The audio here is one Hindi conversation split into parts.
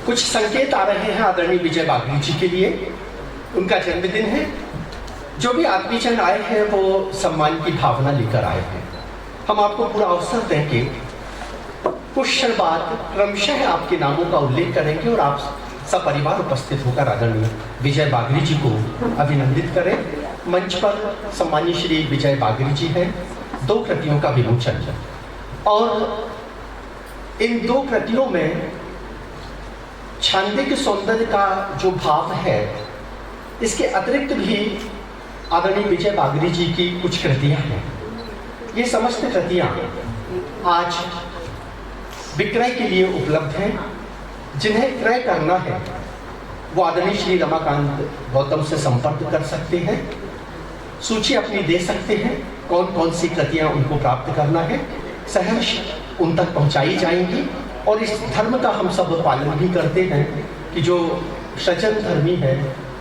कुछ संकेत आ रहे हैं आदरणीय विजय बागरी जी के लिए। उनका जन्मदिन है। जो भी आत्मीजन आए हैं वो सम्मान की भावना लेकर आए हैं। हम आपको पूरा अवसर देंगे, कुछ क्षण बाद क्रमशः आपके नामों का उल्लेख करेंगे और आप सपरिवार उपस्थित होकर आदरणीय विजय बागरी जी को अभिनंदित करें। मंच पर सम्मानीय श्री विजय बागरी जी हैं। 2 कृतियों का विमोचन और इन 2 कृतियों में छांदिक सौंदर्य का जो भाव है, इसके अतिरिक्त भी आदरणीय विजय बागरी जी की कुछ कृतियां हैं। ये समस्त कृतियां आज विक्रय के लिए उपलब्ध हैं। जिन्हें क्रय करना है वो आदरणीय श्री रमाकांत गौतम से संपर्क कर सकते हैं। सूची अपनी दे सकते हैं, कौन कौन सी कृतियां उनको प्राप्त करना है, सहर्ष उन तक पहुंचाई जाएंगी। और इस धर्म का हम सब पालन भी करते हैं कि जो सज्जन धर्मी है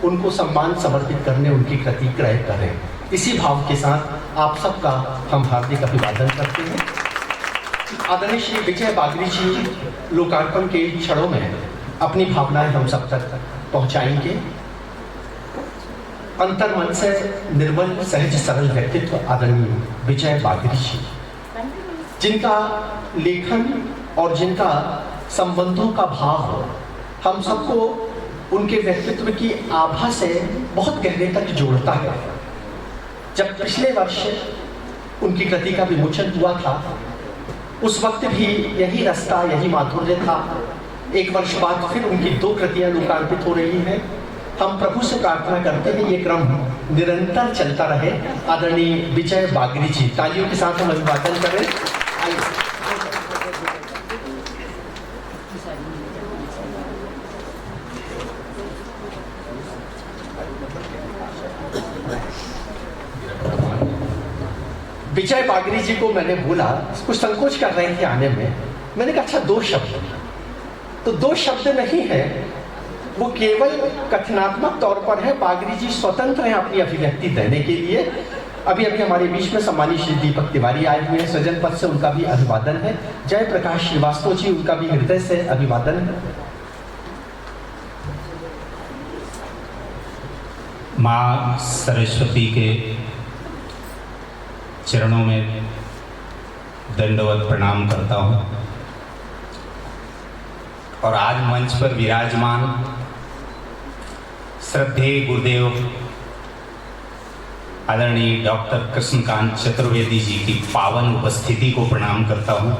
उनको सम्मान समर्पित करने उनकी कृति क्रय करें। इसी भाव के साथ आप सबका हम हार्दिक अभिवादन करते हैं। आदरणीय श्री विजय बागरी जी लोकार्पण के क्षणों में अपनी भावनाएं हम सब तक पहुंचाएंगे। अंतर्मन से निर्मल सहज सरल व्यक्तित्व आदरणीय विजय बागरी जी, जिनका लेखन और जिनका संबंधों का भाव हम सबको उनके व्यक्तित्व की आभा से बहुत गहरे तक जोड़ता है। जब पिछले वर्ष उनकी कृति का विमोचन हुआ था, उस वक्त भी यही रास्ता, यही माधुर्य था। 1 वर्ष बाद फिर उनकी 2 कृतियां लोकार्पित हो रही हैं। हम प्रभु से प्रार्थना करते हैं ये क्रम निरंतर चलता रहे। आदरणीय विजय बागरी जी, तालियों के साथ हम अभिवादन करें। विजय बागरी जी को मैंने बोला, कुछ संकोच कर रहे थे आने में। मैंने कहा अच्छा 2 शब्द, तो 2 शब्द नहीं है, वो केवल कथनात्मक तौर पर है। बागरी जी स्वतंत्र हैं अपनी अभिव्यक्ति देने के लिए। अभी अभी हमारे बीच में सम्मानीय श्री दीपक तिवारी आए हुए हैं, सृजन पद से उनका भी अभिवादन है। जय प्रकाश श्रीवास्तव जी, उनका भी हृदय से अभिवादन है। माँ सरस्वती के चरणों में दंडवत प्रणाम करता हूँ और आज मंच पर विराजमान श्रद्धेय गुरुदेव आदरणीय डॉक्टर कृष्णकांत चतुर्वेदी जी की पावन उपस्थिति को प्रणाम करता हूँ।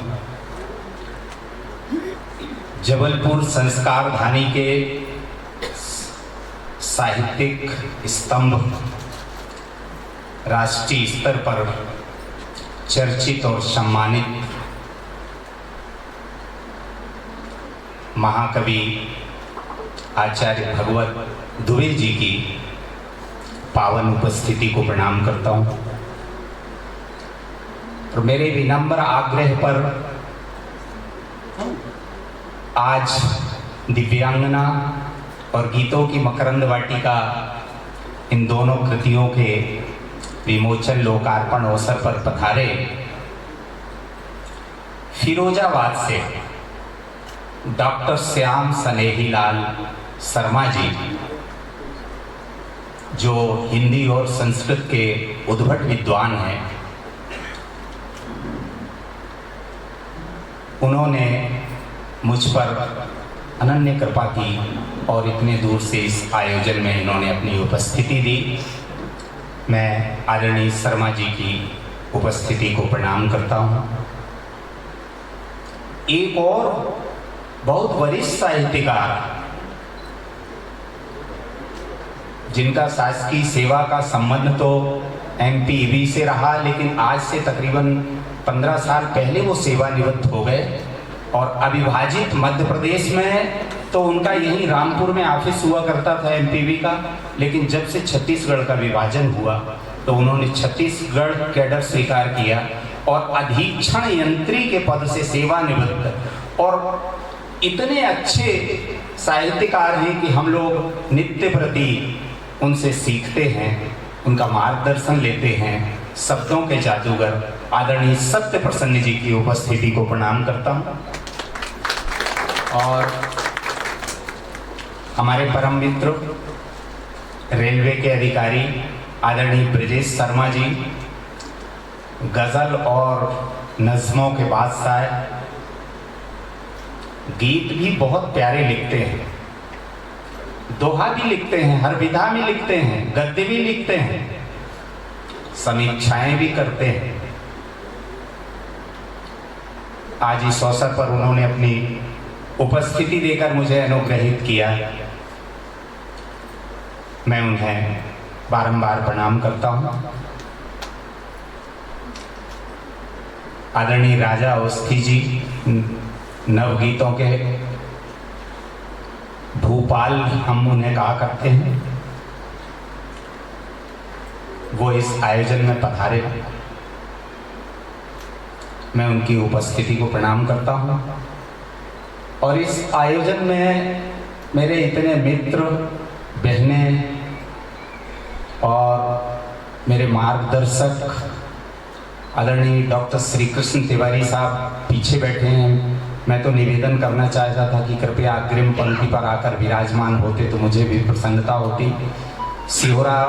जबलपुर संस्कार धानी के साहित्यिक स्तंभ, राष्ट्रीय स्तर पर चर्चित और सम्मानित महाकवि आचार्य भगवत दुबे जी की पावन उपस्थिति को प्रणाम करता हूँ और मेरे विनम्र आग्रह पर आज दिव्यांगना और गीतों की मकरंद वाटिका इन दोनों कृतियों के विमोचन लोकार्पण अवसर पर पधारे फिरोजाबाद से डॉक्टर श्याम स्नेहीलाल शर्मा जी, जो हिंदी और संस्कृत के उद्भट विद्वान हैं। उन्होंने मुझ पर अनन्य कृपा की और इतने दूर से इस आयोजन में इन्होंने अपनी उपस्थिति दी। मैं आदरणीय शर्मा जी की उपस्थिति को प्रणाम करता हूँ। एक और बहुत वरिष्ठ साहित्यकार, जिनका शासकीय सेवा का संबंध तो MPEB से रहा, लेकिन आज से तकरीबन 15 साल पहले वो सेवानिवृत्त हो गए और अविभाजित मध्य प्रदेश में तो उनका यही रामपुर में ऑफिस हुआ करता था MPEB का, लेकिन जब से छत्तीसगढ़ का विभाजन हुआ तो उन्होंने छत्तीसगढ़ कैडर स्वीकार किया और अधीक्षण यंत्री के पद से सेवानिवृत्त। और इतने अच्छे साहित्यकार हैं कि हम लोग नित्य प्रति उनसे सीखते हैं, उनका मार्गदर्शन लेते हैं। शब्दों के जादूगर आदरणीय सत्य प्रसन्न जी की उपस्थिति को प्रणाम करता हूँ। और हमारे परम मित्र रेलवे के अधिकारी आदरणीय ब्रजेश शर्मा जी, गज़ल और नज़्मों के बादशाह, गीत भी बहुत प्यारे लिखते हैं, दोहा भी लिखते हैं, हर विधा में लिखते हैं, गद्य भी लिखते हैं, समीक्षाएं भी करते हैं। आज इस अवसर पर उन्होंने अपनी उपस्थिति देकर मुझे अनुग्रहित किया। मैं उन्हें बारंबार प्रणाम करता हूं। आदरणीय राजा अवस्थी जी नवगीतों के भूपाल हम उन्हें कहा करते हैं, वो इस आयोजन में पधारे। मैं उनकी उपस्थिति को प्रणाम करता हूं और इस आयोजन में मेरे इतने मित्र, बहनें और मेरे मार्गदर्शक आदरणीय डॉक्टर श्री कृष्ण तिवारी साहब पीछे बैठे हैं। मैं तो निवेदन करना चाहता था कि कृपया अग्रिम पंक्ति पर आकर विराजमान होते तो मुझे भी प्रसन्नता होती। सिहोरा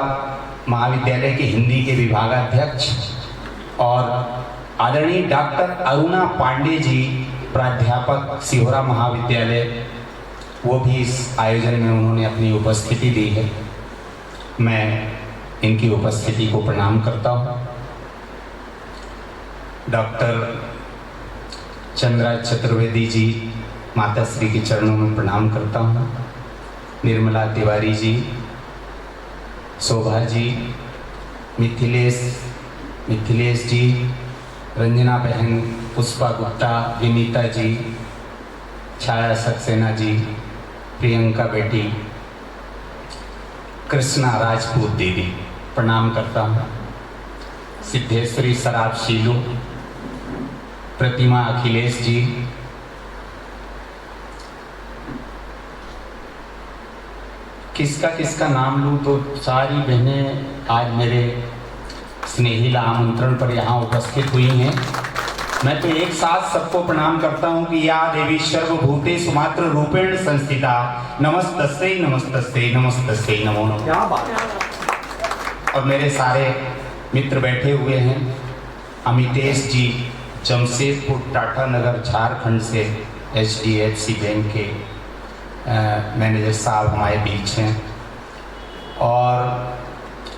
महाविद्यालय के हिंदी के विभागाध्यक्ष और आदरणीय डॉक्टर अरुणा पांडे जी, प्राध्यापक सिहोरा महाविद्यालय, वो भी इस आयोजन में उन्होंने अपनी उपस्थिति दी है। मैं इनकी उपस्थिति को प्रणाम करता हूँ। डॉक्टर चंद्रा चतुर्वेदी जी, माता श्री के चरणों में प्रणाम करता हूँ। निर्मला तिवारी जी, शोभा जी, मिथिलेश जी, रंजना बहन, पुष्पा गुप्ता, विनीता जी, छाया सक्सेना जी, प्रियंका बेटी, कृष्णा राजपूत दीदी, प्रणाम करता हूँ। सिद्धेश्वरी शराब शीलू, प्रतिमा अखिलेश जी, किसका नाम लूँ तो सारी बहनें आज मेरे स्नेहिल आमंत्रण पर यहाँ उपस्थित हुई हैं। मैं तो एक साथ सबको प्रणाम करता हूँ कि या देवी सर्वभूतेषु मात्र रूपेण संस्थिता, नमस्तस्यै नमस्तस्यै नमस्तस्यै नमो नमः। क्या बात है। और मेरे सारे मित्र बैठे हुए हैं। अमितेश जी, जमशेदपुर टाटा नगर झारखंड से HDFC बैंक के मैनेजर साहब हमारे बीच हैं। और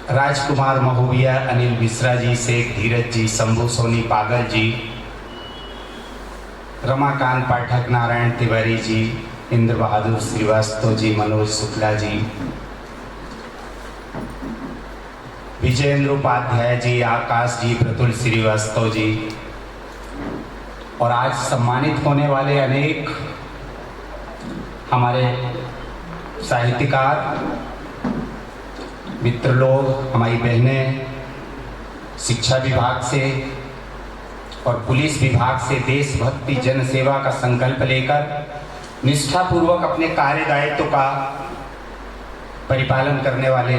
राजकुमार महोबिया, अनिल मिश्रा जी, शेख धीरज जी, शंभू सोनी पागल जी, रमाकांत पाठक, नारायण तिवारी जी, इंद्र बहादुर श्रीवास्तव जी, मनोज शुक्ला जी, विजयेंद्र उपाध्याय जी, आकाश जी, प्रतुल श्रीवास्तव जी, और आज सम्मानित होने वाले अनेक हमारे साहित्यकार मित्र लोग, हमारी बहनें शिक्षा विभाग से और पुलिस विभाग से देशभक्ति जन सेवा का संकल्प लेकर निष्ठापूर्वक अपने कार्य दायित्व का परिपालन करने वाले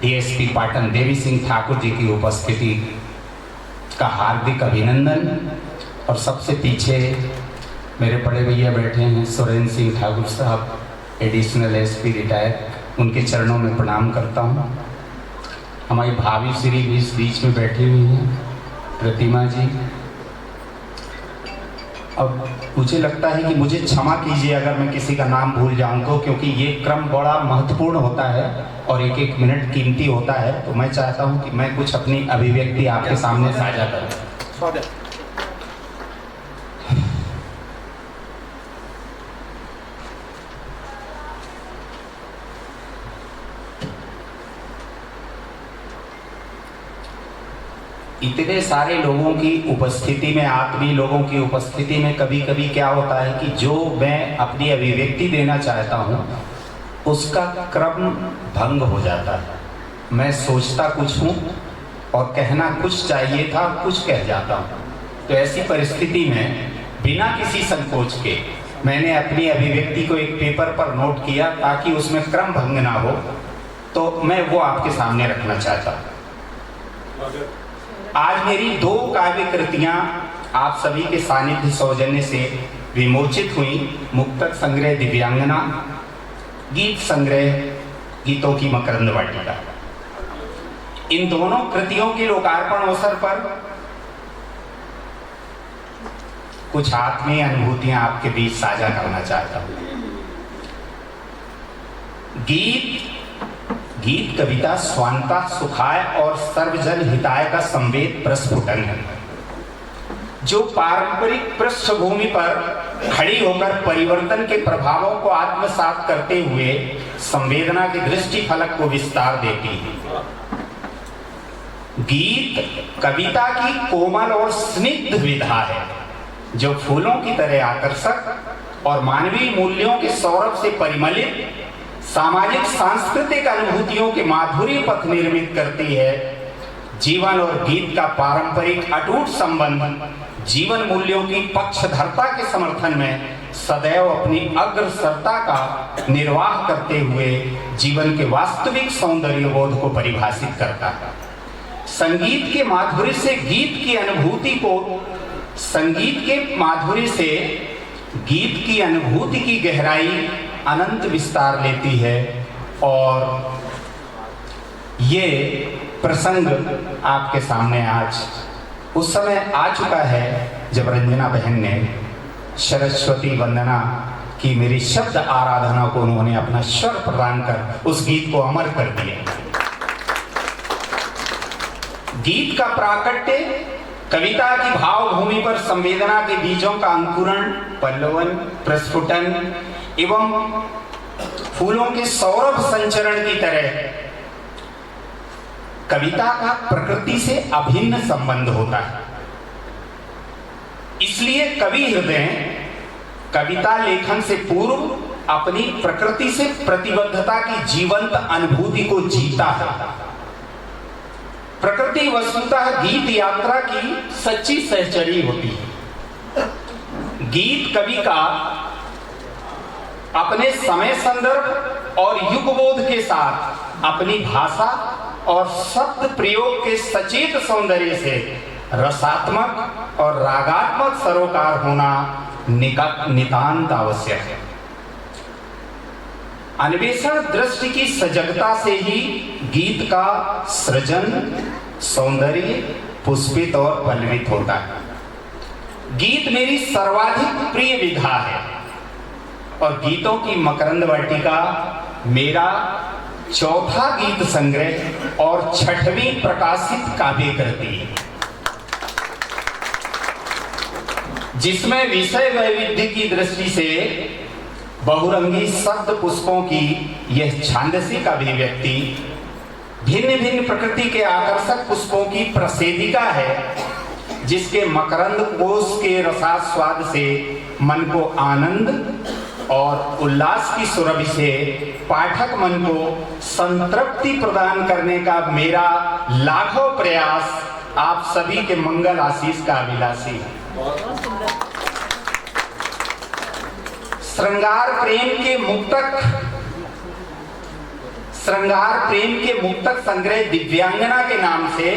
DSP पाटन देवी सिंह ठाकुर जी की उपस्थिति का हार्दिक अभिनंदन। और सबसे पीछे मेरे बड़े भैया बैठे हैं, सुरेंद्र सिंह ठाकुर साहब, एडिशनल SP रिटायर, उनके चरणों में प्रणाम करता हूँ। हमारी भाभी श्री भी इस बीच में बैठी हुई हैं, प्रतिमा जी। अब मुझे लगता है कि मुझे क्षमा कीजिए अगर मैं किसी का नाम भूल जाऊँ तो, क्योंकि ये क्रम बड़ा महत्वपूर्ण होता है और एक एक मिनट कीमती होता है। तो मैं चाहता हूँ कि मैं कुछ अपनी अभिव्यक्ति आपके सामने साझा करूँ। इतने सारे लोगों की उपस्थिति में, आत्मीय लोगों की उपस्थिति में कभी कभी क्या होता है कि जो मैं अपनी अभिव्यक्ति देना चाहता हूँ उसका क्रम भंग हो जाता है। मैं सोचता कुछ हूँ और कहना कुछ चाहिए था, कुछ कह जाता हूँ। तो ऐसी परिस्थिति में बिना किसी संकोच के मैंने अपनी अभिव्यक्ति को एक पेपर पर नोट किया ताकि उसमें क्रम भंग ना हो। तो मैं वो आपके सामने रखना चाहता हूँ। आज मेरी 2 काव्य कृतियाँ आप सभी के सानिध्य सौजन्य से विमोचित हुई मुक्तक संग्रह दिव्यांगना, गीत संग्रह गीतों की मकरंद वाटिका, इन दोनों कृतियों के लोकार्पण अवसर पर कुछ आत्मीय अनुभूतियां आपके बीच साझा करना चाहता हूं। गीत कविता स्वांता सुखाय और सर्वजन हिताय का संवेद प्रस्फुटन है, जो पारंपरिक पृष्ठभूमि पर खड़ी होकर परिवर्तन के प्रभावों को आत्मसात करते हुए संवेदना के दृष्टि फलक को विस्तार देती है। गीत कविता की कोमल और स्निग्ध विधा है, जो फूलों की तरह आकर्षक और मानवीय मूल्यों के सौरभ से परिमलित सामाजिक सांस्कृतिक अनुभूतियों के माधुर्य पथ निर्मित करती है। जीवन और गीत का पारंपरिक अटूट संबंध जीवन मूल्यों की पक्षधरता के समर्थन में सदैव अपनी अग्रसरता का निर्वाह करते हुए जीवन के वास्तविक सौंदर्य बोध को परिभाषित करता है। संगीत के माधुर्य से गीत की अनुभूति को, संगीत के माधुर्य से गीत की अनुभूति की गहराई अनंत विस्तार लेती है। और ये प्रसंग आपके सामने आज उस समय आ चुका है जब रंजना बहन ने सरस्वती वंदना की मेरी शब्द आराधना को उन्होंने अपना स्वर प्रदान कर उस गीत को अमर कर दिया। गीत का प्राकट्य कविता की भावभूमि पर संवेदना के बीजों का अंकुरण, पल्लवन, प्रस्फुटन एवं फूलों के सौरभ संचरण की तरह कविता का प्रकृति से अभिन्न संबंध होता है। इसलिए कवि हृदय कविता लेखन से पूर्व अपनी प्रकृति से प्रतिबद्धता की जीवंत अनुभूति को जीता है। प्रकृति वस्तुतः गीत यात्रा की सच्ची सहचरी होती है। गीत कवि का अपने समय संदर्भ और युगबोध के साथ अपनी भाषा और शब्द प्रयोग के सचेत सौंदर्य से रसात्मक और रागात्मक सरोकार होना नितांत आवश्यक है। अन्वेषण दृष्टि की सजगता से ही गीत का सृजन, सौंदर्य पुष्पित और पल्लवित होता है। गीत मेरी सर्वाधिक प्रिय विधा है और गीतों की मकरंद वाटिका मेरा चौथा गीत संग्रह और 6वीं प्रकाशित काव्य कृति है, जिसमें विषय वैविध्य की दृष्टि से बहुरंगी शब्द पुष्पों की यह छांदसिक अभिव्यक्ति भिन्न भिन्न प्रकृति के आकर्षक पुष्पों की प्रसेदिका है, जिसके मकरंद कोश के रसास्वाद से मन को आनंद और उल्लास की सुरभि से पाठक मन को संतृप्ति प्रदान करने का मेरा लाखों प्रयास आप सभी के मंगल आशीष का अभिलाषी है। श्रृंगार प्रेम के मुक्तक संग्रह दिव्यांगना के नाम से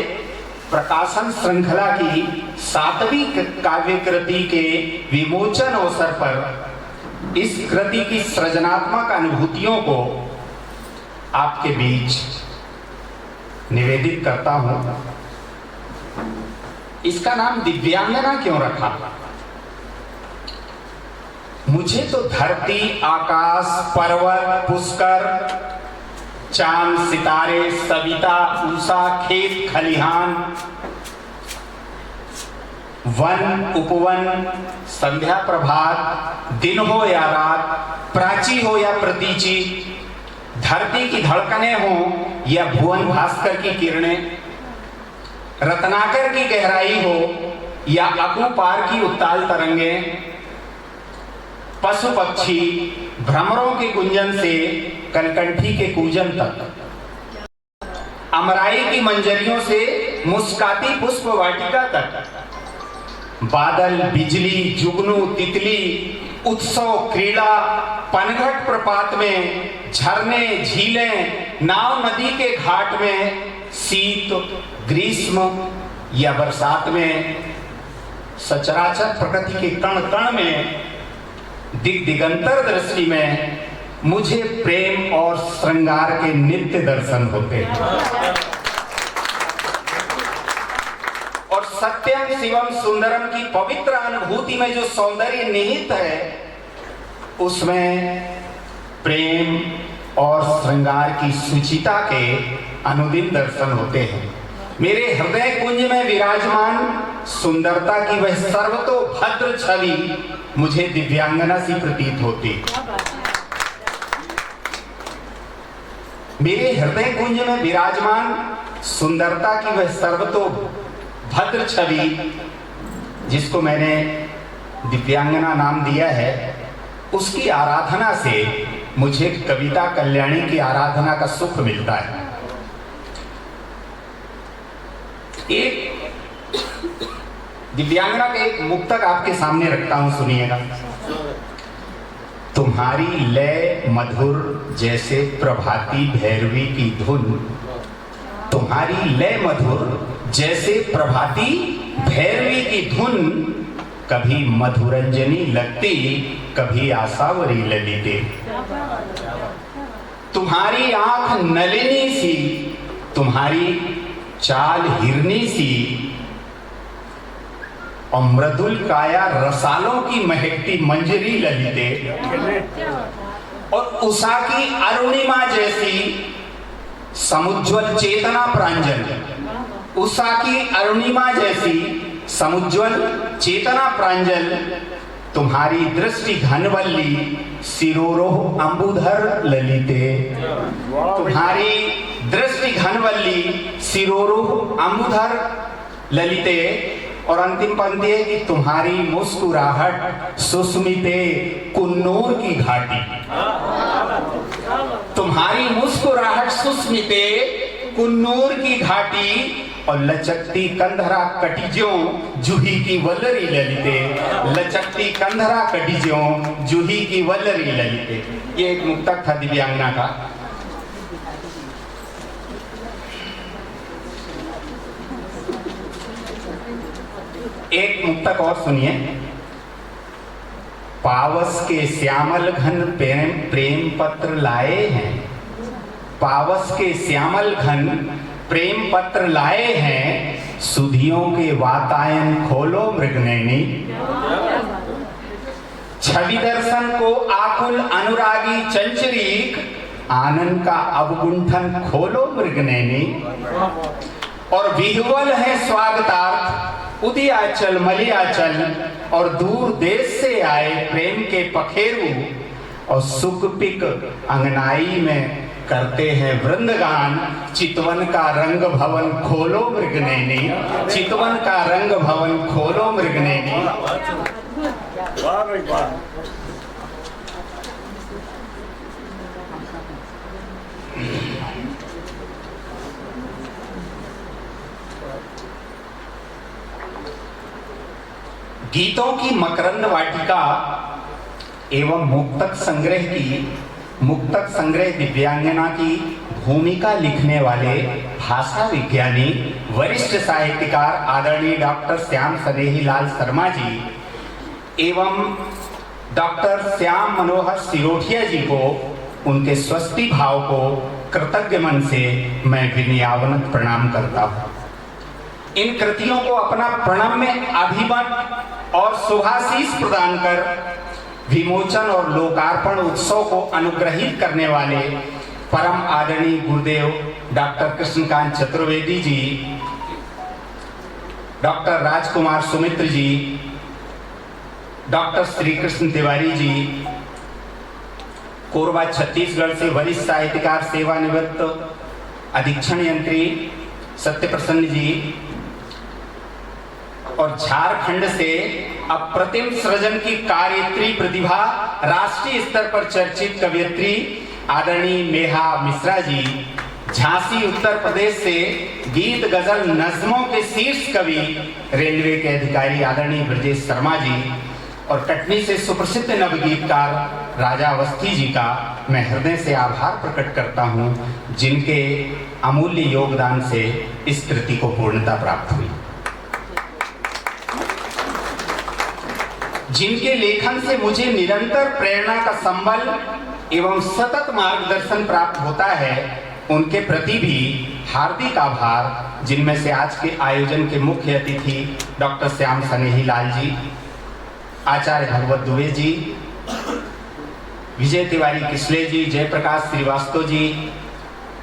प्रकाशन श्रृंखला की 7वीं काव्य कृति के विमोचन अवसर पर इस कृति की सृजनात्मक अनुभूतियों को आपके बीच निवेदित करता हूं। इसका नाम दिव्यांगना क्यों रखा? मुझे तो धरती, आकाश, पर्वत, पुष्कर, चांद, सितारे, सविता, उषा, खेत, खलिहान, वन, उपवन, संध्या प्रभात, दिन हो या रात, प्राची हो या प्रतीची, धरती की धड़कनें हो या भुवन भास्कर की किरणें, रत्नाकर की गहराई हो या अकुपार की उत्ताल तरंगें, पशु पक्षी भ्रमरों के गुंजन से कलकंठी के कूजन तक, अमराई की मंजरियों से मुस्काती पुष्प वाटिका तक, बादल, बिजली, जुगनू, तितली, उत्सव, क्रीड़ा, पनघट प्रपात में, झरने, झीलें, नाव नदी के घाट में, शीत, ग्रीष्म या बरसात में, सचराचर प्रकृति के कण कण में, दिगंतर दृष्टि में मुझे प्रेम और श्रृंगार के नित्य दर्शन होते हैं। और सत्यम शिवम सुंदरम की पवित्र अनुभूति में जो सौंदर्य निहित है, उसमें प्रेम और श्रृंगार की सुचिता के अनुदिन दर्शन होते हैं। मेरे हृदय कुंज में विराजमान सुंदरता की वह सर्वतोभद्र छवि मुझे दिव्यांगना सी प्रतीत होती। मेरे हृदय कुंज में विराजमान सुंदरता की वह सर्वतोभद्र छवि, जिसको मैंने दिव्यांगना नाम दिया है, उसकी आराधना से मुझे कविता कल्याणी की आराधना का सुख मिलता है। एक दिव्यांगना का एक मुक्तक आपके सामने रखता हूं, सुनिएगा। तुम्हारी लय मधुर जैसे प्रभाती भैरवी की धुन, तुम्हारी लय मधुर जैसे प्रभाती भैरवी की धुन, कभी मधुरंजनी लगती कभी आशावरी ललिते। तुम्हारी आंख नलिनी सी, तुम्हारी चाल हिरनी सी, और मृदुल काया रसालों की महकती मंजरी ललिते। और उषा की अरुणिमा जैसी समुज्ज्वल चेतना प्रांजल, उषा की अरुणिमा जैसी समुज्ज्वल चेतना प्रांजल, तुम्हारी दृष्टि घनवल्ली सिरोरोह अंबुधर ललिते। तुम्हारी दृष्टि घनवल्ली सिरोरोह अंबुधर ललिते। और अंतिम पंक्ति है कि तुम्हारी मुस्कुराहट सुस्मिते कुन्नूर की घाटी, तुम्हारी मुस्कुराहट सुस्मिते कुन्नूर की घाटी, और लचकती कंधरा कटिजों जूही की वल्लरी ललिते। लचकती कंधरा कटिजों जूही की वल्लरी ललिते। ये एक मुक्तक था दिव्यांगना का। एक मुक्तक और सुनिए। पावस के श्यामल घन प्रेम पत्र लाए हैं, पावस के श्यामल घन प्रेम पत्र लाए हैं, सुधियों के वातायन खोलो मृगनयनी। छवि दर्शन को आकुल अनुरागी चंचरीक, आनंद का अवगुंठन खोलो मृगनयनी। और विह्वल है स्वागतार्थ उदियाचल मलियाचल, और दूर देश से आए प्रेम के पखेरु, और सुखपिक अंगनाई में करते हैं वृंदगान। चितवन का रंग भवन खोलो मृगनयनी, चितवन का रंग भवन खोलो मृगनयनी। गीतों की मकरंद वाटिका एवं मुक्तक संग्रह दिव्यांगना की भूमिका लिखने वाले भाषा विज्ञानी वरिष्ठ साहित्यकार आदरणीय डॉक्टर श्याम सनेही लाल शर्मा जी एवं डॉक्टर श्याम मनोहर सिरोठिया जी को, उनके स्वस्ति भाव को कृतज्ञ मन से मैं विनयावनत प्रणाम करता हूँ। इन कृतियों को अपना प्रणव में अभिमत और शुभाशीष प्रदान कर विमोचन और लोकार्पण उत्सव को अनुग्रहित करने वाले परम आदरणीय गुरुदेव डॉक्टर कृष्णकांत चतुर्वेदी जी, डॉक्टर राजकुमार सुमित्र जी, डॉक्टर श्री कृष्ण तिवारी जी, कोरबा छत्तीसगढ़ से वरिष्ठ साहित्यकार सेवानिवृत्त अधीक्षण यंत्री सत्यप्रसन्न जी, और झारखंड से अप्रतिम सृजन की कार्यत्री प्रतिभा राष्ट्रीय स्तर पर चर्चित कवयित्री आदरणीय नेहा मिश्रा जी, झांसी उत्तर प्रदेश से गीत गजल नज्मों के शीर्ष कवि रेलवे के अधिकारी आदरणीय ब्रजेश शर्मा जी, और कटनी से सुप्रसिद्ध नवगीतकार राजा अवस्थी जी का मैं हृदय से आभार प्रकट करता हूं, जिनके अमूल्य योगदान से इस कृति को पूर्णता प्राप्त हुई। जिनके लेखन से मुझे निरंतर प्रेरणा का संबल एवं सतत मार्गदर्शन प्राप्त होता है, उनके प्रति भी हार्दिक आभार, जिनमें से आज के आयोजन के मुख्य अतिथि डॉक्टर श्याम सनेही लाल जी, आचार्य भगवत दुबे जी, विजय तिवारी किसले जी, जयप्रकाश श्रीवास्तव जी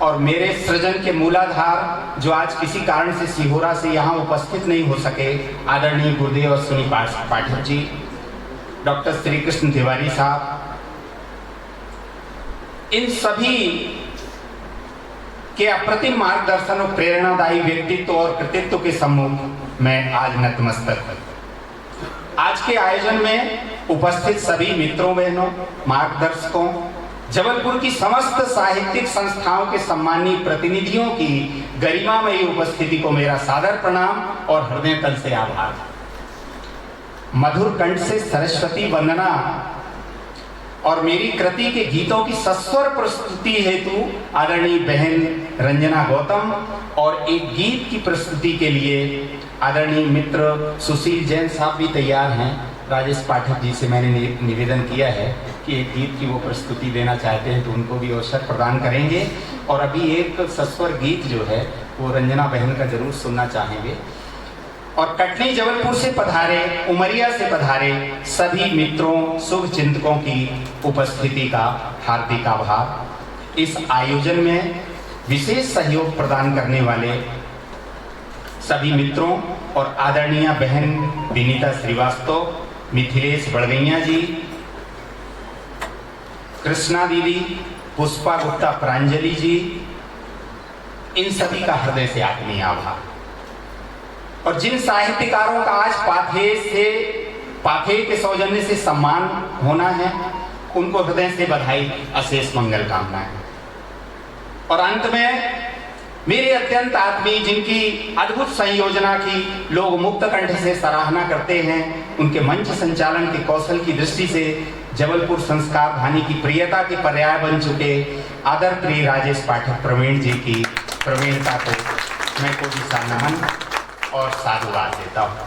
और मेरे सृजन के मूलाधार जो आज किसी कारण से सिहोरा से यहाँ उपस्थित नहीं हो सके, आदरणीय गुरुदेव अश्विनी पाठक जी, डॉक्टर श्री कृष्ण तिवारी साहब, इन सभी के अप्रतिम मार्गदर्शन और प्रेरणादायी व्यक्तित्व और कृतित्व के सम्मुख मैं आज नतमस्तक हूं। आज के आयोजन में उपस्थित सभी मित्रों, बहनों, मार्गदर्शकों, जबलपुर की समस्त साहित्यिक संस्थाओं के सम्मानीय प्रतिनिधियों की गरिमामयी उपस्थिति को मेरा सादर प्रणाम और हृदय तल से आभार। मधुर कंठ से सरस्वती वंदना और मेरी कृति के गीतों की सस्वर प्रस्तुति हेतु आदरणीय बहन रंजना गौतम और एक गीत की प्रस्तुति के लिए आदरणीय मित्र सुशील जैन साहब भी तैयार हैं। राजेश पाठक जी से मैंने निवेदन किया है कि एक गीत की वो प्रस्तुति देना चाहते हैं, तो उनको भी अवसर प्रदान करेंगे। और अभी एक सस्वर गीत जो है वो रंजना बहन का जरूर सुनना चाहेंगे। और कटनी जबलपुर से पधारे, उमरिया से पधारे सभी मित्रों, शुभ चिंतकों की उपस्थिति का हार्दिक आभार। इस आयोजन में विशेष सहयोग प्रदान करने वाले सभी मित्रों और आदरणीय बहन विनीता श्रीवास्तव, मिथिलेश बड़गैया जी, कृष्णा दीदी, पुष्पा गुप्ता प्रांजलि जी, इन सभी का हृदय से आत्मीय आभार। और जिन साहित्यकारों का आज पाथेय के सौजन्य से सम्मान होना है, उनको हृदय से बधाई, अशेष मंगल कामनाएं। और अंत में मेरे अत्यंत आत्मीय, जिनकी अद्भुत संयोजना की लोग मुक्त कंठ से सराहना करते हैं, उनके मंच संचालन के कौशल की दृष्टि से जबलपुर संस्कार धानी की प्रियता के पर्याय बन चुके आदर प्रिय राजेश पाठक प्रवीण जी की प्रवीणता को मैं कोटि सा नमन और साधुवाद देता हूं।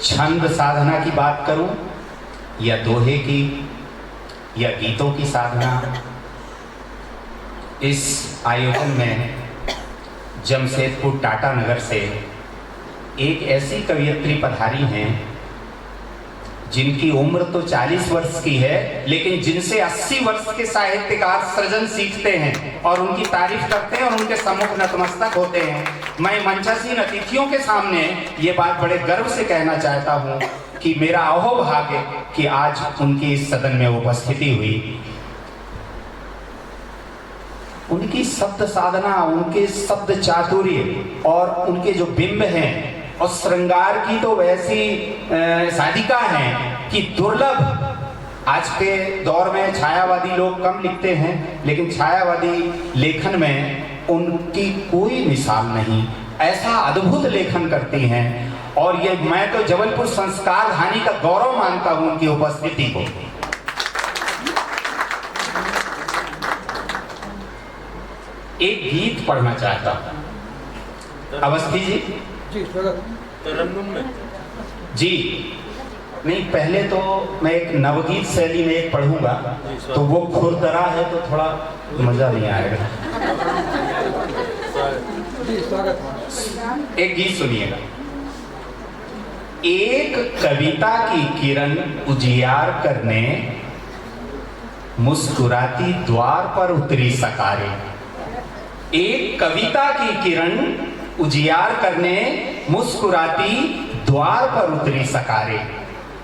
छंद साधना की बात करूं या दोहे की या गीतों की साधना, इस आयोजन में जमशेदपुर टाटा नगर से एक ऐसी कवयित्री पधारी हैं जिनकी उम्र तो 40 वर्ष की है, लेकिन जिनसे 80 वर्ष के साहित्यकार सृजन सीखते हैं और उनकी तारीफ करते हैं और उनके सम्मुख नतमस्तक होते हैं। मैं मंचासीन अतिथियों के सामने ये बात बड़े गर्व से कहना चाहता हूं कि मेरा अहोभाग्य कि आज उनकी इस सदन में उपस्थिति हुई। उनकी शब्द साधना, उनके शब्द चातुर्य और उनके जो बिंब हैं और श्रृंगार की तो वैसी साधिका हैं कि दुर्लभ। आज के दौर में छायावादी लोग कम लिखते हैं, लेकिन छायावादी लेखन में उनकी कोई मिसाल नहीं। ऐसा अद्भुत लेखन करती हैं और ये मैं तो जबलपुर संस्कार धानी का गौरव मानता हूं उनकी उपस्थिति को। एक गीत पढ़ना चाहता हूं। अवस्थी जी तरन्नुम में जी नहीं, पहले तो मैं एक नवगीत शैली में एक पढ़ूंगा, तो वो खुरदरा है तो थोड़ा मजा नहीं आएगा। एक गीत सुनिएगा। एक कविता की किरण उजियार करने मुस्कुराती द्वार पर उतरी सकारे। एक कविता की किरण उजियार करने मुस्कुराती द्वार पर उतरी सकारे।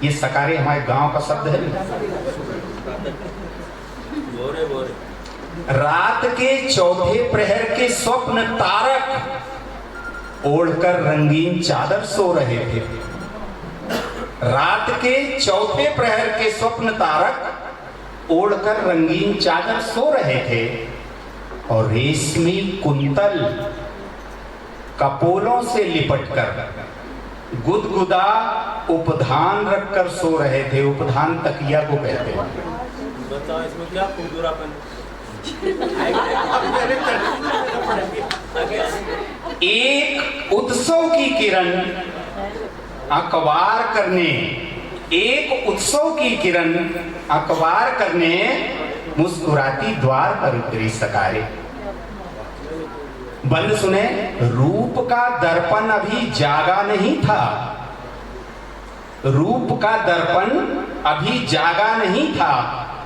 ये सकारे हमारे गांव का शब्द है। बोरे बोरे। रात के चौथे प्रहर के स्वप्न तारक ओढ़कर रंगीन चादर सो रहे थे। रात के चौथे प्रहर के स्वप्न तारक ओढ़कर रंगीन चादर सो रहे थे और रेशमी कुंतल कपोलों से लिपटकर गुदगुदा उपधान रखकर सो रहे थे। उपधान तकिया को कहते हैं। बताओ इसमें क्या खुरदुरापन। एक उत्सव की किरण अखबार करने, एक उत्सव की किरण अखबार करने मुस्कुराती द्वार पर उतरी सकारे। बंद सुने, रूप का दर्पण अभी जागा नहीं था, रूप का दर्पण अभी जागा नहीं था,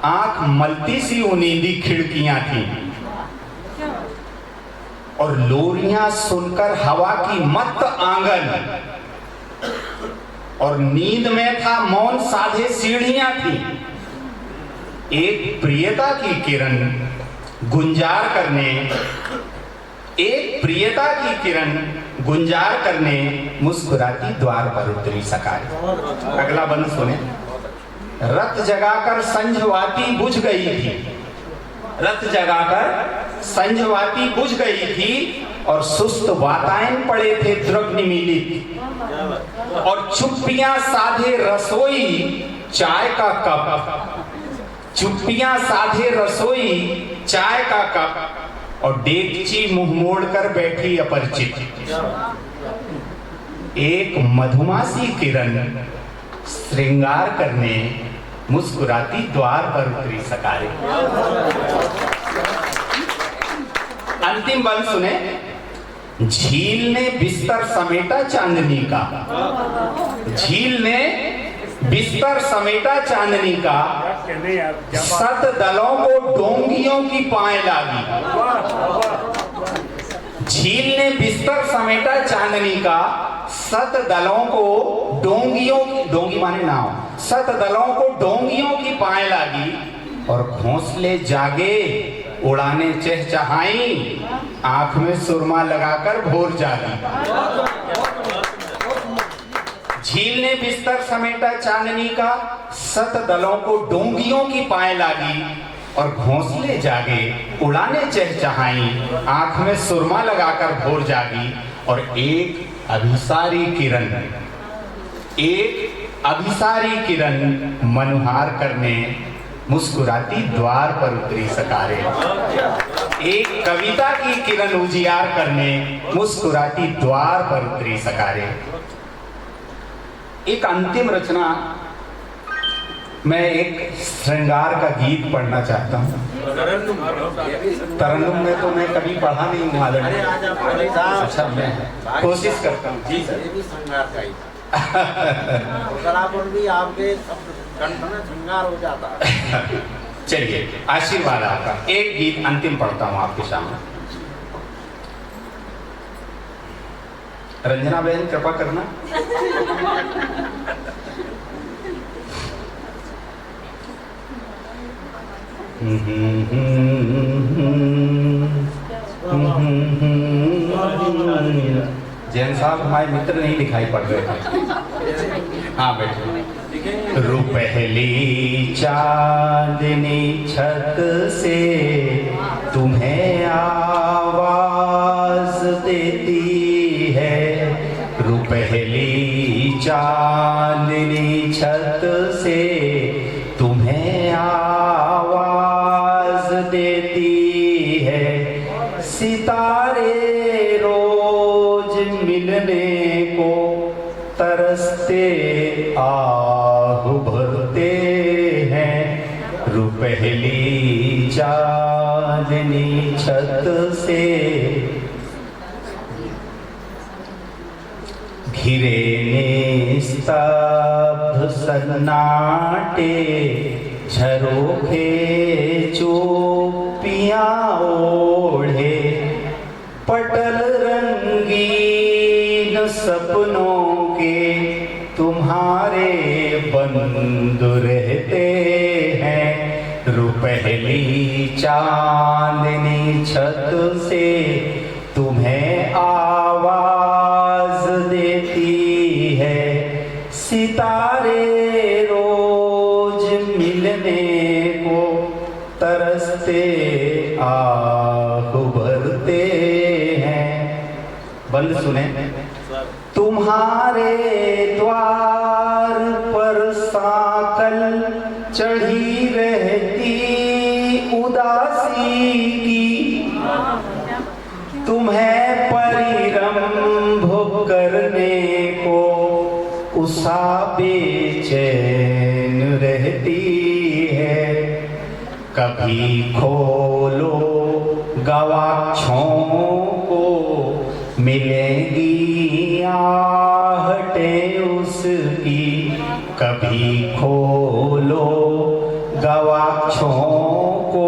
आंख मलती सी उनींदी खिड़कियां थी और लोरियां सुनकर हवा की मत आंगन, और नींद में था मौन साधे सीढ़ियां थी। एक प्रियता की किरण गुंजार करने, एक प्रियता की किरण गुंजार करने मुस्कुराती द्वार पर उतरी सकारे। अगला बंद सुने, रत जगाकर संझवाती बुझ गई थी, रत जगाकर संझवाती बुझ गई थी और सुस्त वातायन पड़े थे द्रव निमीलित, और चुप्पियां साधे रसोई चाय का कप, चुप्पियां साधे रसोई चाय का कप, और डेगची मुंह मोड़ कर बैठी अपरिचित। एक मधुमासी किरण श्रृंगार करने मुस्कुराती द्वार पर उतरी सकारे। अंतिम बंद सुने, झील ने बिस्तर समेटा चांदनी का, झील ने बिस्तर समेटा चांदनी का, सत दलों को डोंगियों की पाए लागी। झील ने बिस्तर समेटा चांदनी का, सत दलों को डोंगियों की, डोंगी माने नाव, सत दलों को डोंगियों की पाए लागी, और घोंसले जागे उड़ाने चहचहाई, आंख में सुरमा लगाकर भोर जागी। झील ने बिस्तर समेटा चांदनी का, सत दलों को डोंगियों की पाए लागी, और घोंसले जागे उड़ाने चहचहाई, आंख में सुरमा लगाकर भोर जागी। और एक अभिसारी किरण, एक अभिसारी किरण मनुहार करने मुस्कुराती द्वार पर उतरी सकारे। एक कविता की किरण उजियार करने मुस्कुराती द्वार पर उतरी सकारे। एक अंतिम रचना, मैं एक श्रृंगार का गीत पढ़ना चाहता हूँ। तरन्नुम में तो मैं कभी पढ़ा नहीं हूँ आदरणीय। अच्छा, मैं कोशिश करता हूँ। जी सर, श्रृंगार का ही भी आपके कंठ में श्रृंगार हो जाता है। चलिए, आशीर्वाद आपका। एक गीत अंतिम पढ़ता हूँ आपके सामने। रंजना बहन कृपा करना। जैन साहब हमारे मित्र नहीं दिखाई पड़ रहे थे। हाँ बैठे। रुपहली चांदनी छत से तुम्हें आवाज देती है, रुपहली चांदनी छत से तुम्हें आवाज देती है, सितारे रोज मिलने को तरसते आह भरते हैं, रुपहली चांदनी छत से घिरे निस्तब्ध सन्नाटे, झरोखे चोपियां ओढ़े, पटल रंगीन सपनों के तुम्हारे बंद रहते हैं, रुपहली चांदनी छत से तुम्हें आवाज देती है, सितारे रोज मिलने को तरसते आह भरते हैं। बंद सुने, तुम्हारे द्वार पर साकल चढ़ी रहती उदासी की, तुम्हें पर परिरंभ करने को उषा बेचैन रहती है। कभी खोलो गवाक्षों को मिलेंगी आहटें उसकी। कभी खोलो गवाक्षों को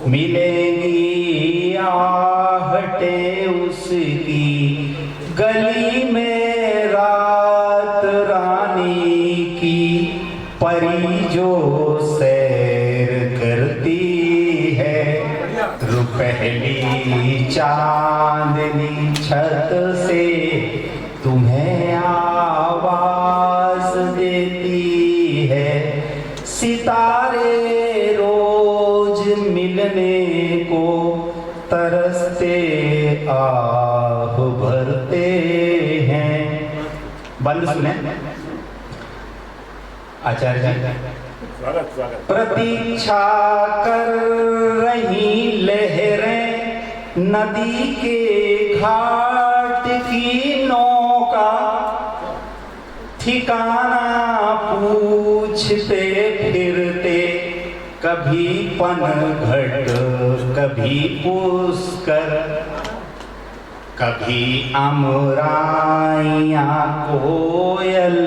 मिलेंगी आहटें उसकी। गली में रात रानी की परी जो सैर करती है। रुपहली चांदनी छत से तुम्हें आवाज देती है। सितारे रोज मिलने को तरसते आह भरते हैं। बंद सुने आचार्य जी। स्वागत स्वागत। प्रतीक्षा कर रही लहरें नदी के घाट की नौका। ठिकाना पूछते फिरते कभी पनघट कभी पुष्कर। कभी अमराइयाँ कोयल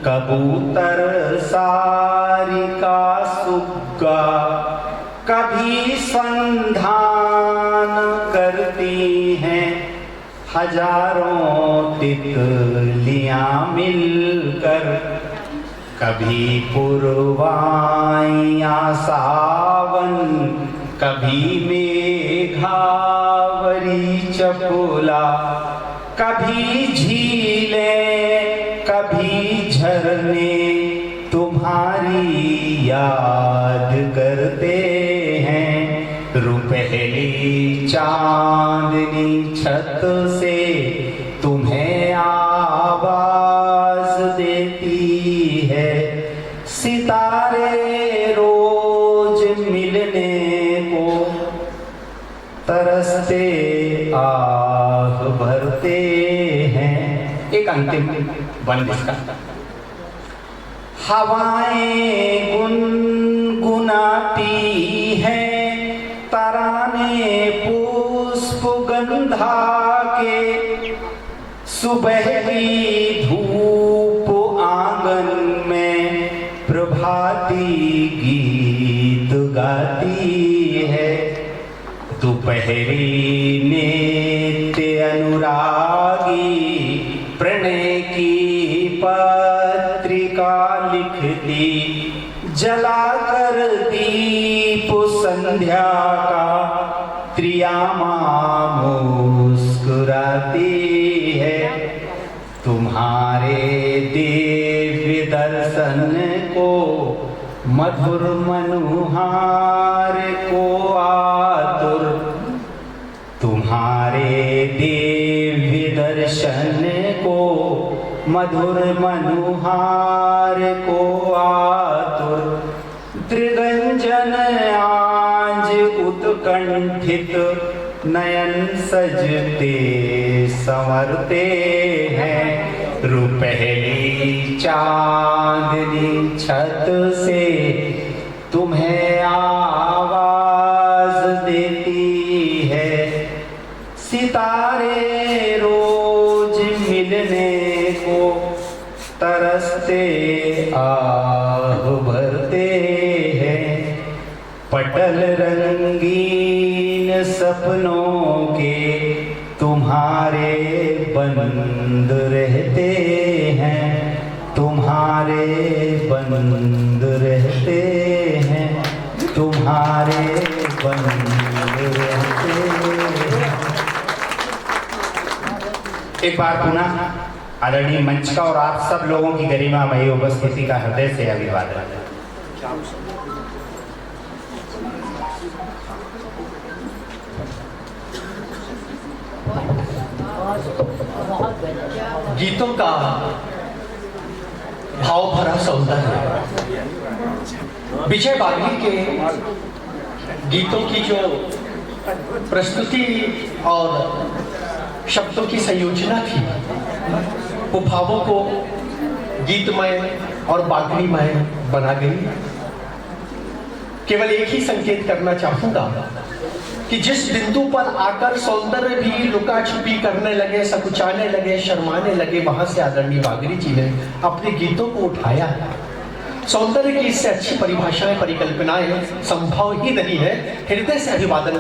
कबूतर सारिका सुग्गा। कभी संधान करती हैं हजारों तितलियाँ मिलकर। कभी पुरवाइयाँ सावन कभी मेघावरी चपोला। कभी झीलें कभी झरने तुम्हारी याद करते हैं। रुपहली चांदनी छत से तुम्हें आवाज देती है। सितारे रोज मिलने को तरसते आह भरते हैं। एक अंतिम बंदिश का। हवाएं गुनगुनाती हैं तराने पुष्प गंधा के। सुबह की धूप आंगन में प्रभाती गीत गाती है। दोपहरी नित्य अनुरागी प्रणय की पत्रिका लिखती। जलाकर दीप संध्या का त्रियामा मुस्कुराती है। तुम्हारे दिव्य दर्शन को मधुर मनुहार को आतुर। तुम्हारे दिव्य दर्शन को मधुर मनुहार को आतुर। त्रिगंजन आज उत्कंठित नयन सजते संवरते हैं। रुपहली चांदनी छत से तुम्हें आवाज देती है। सितारे रोज मिलने को तरसते आह भरते हैं। पटल रंगीन सपनों के तुम्हारे बंद रहते हैं। तुम्हारे बंद रहते हैं। तुम्हारे बंद रहते हैं। एक बार पुनः आदरणीय मंच का और आप सब लोगों की गरिमामयी उपस्थिति का हृदय से अभिवादन। गीतों का भाव भरा सौंदर्य, विजय बागली के गीतों की जो प्रस्तुति और शब्दों की संयोजना थी, वो भावों को गीतमय और बागरीमय बना गई। केवल एक ही संकेत करना चाहूंगा कि जिस बिंदु पर आकर सौंदर्य भी लुका छुपी करने लगे, सकुचाने लगे, शर्माने लगे, वहां से आदरणीय बागरी जी ने अपने गीतों को उठाया। सौंदर्य की इससे अच्छी परिभाषाएं, परिकल्पनाएं संभव ही नहीं है। हृदय से अभिवादन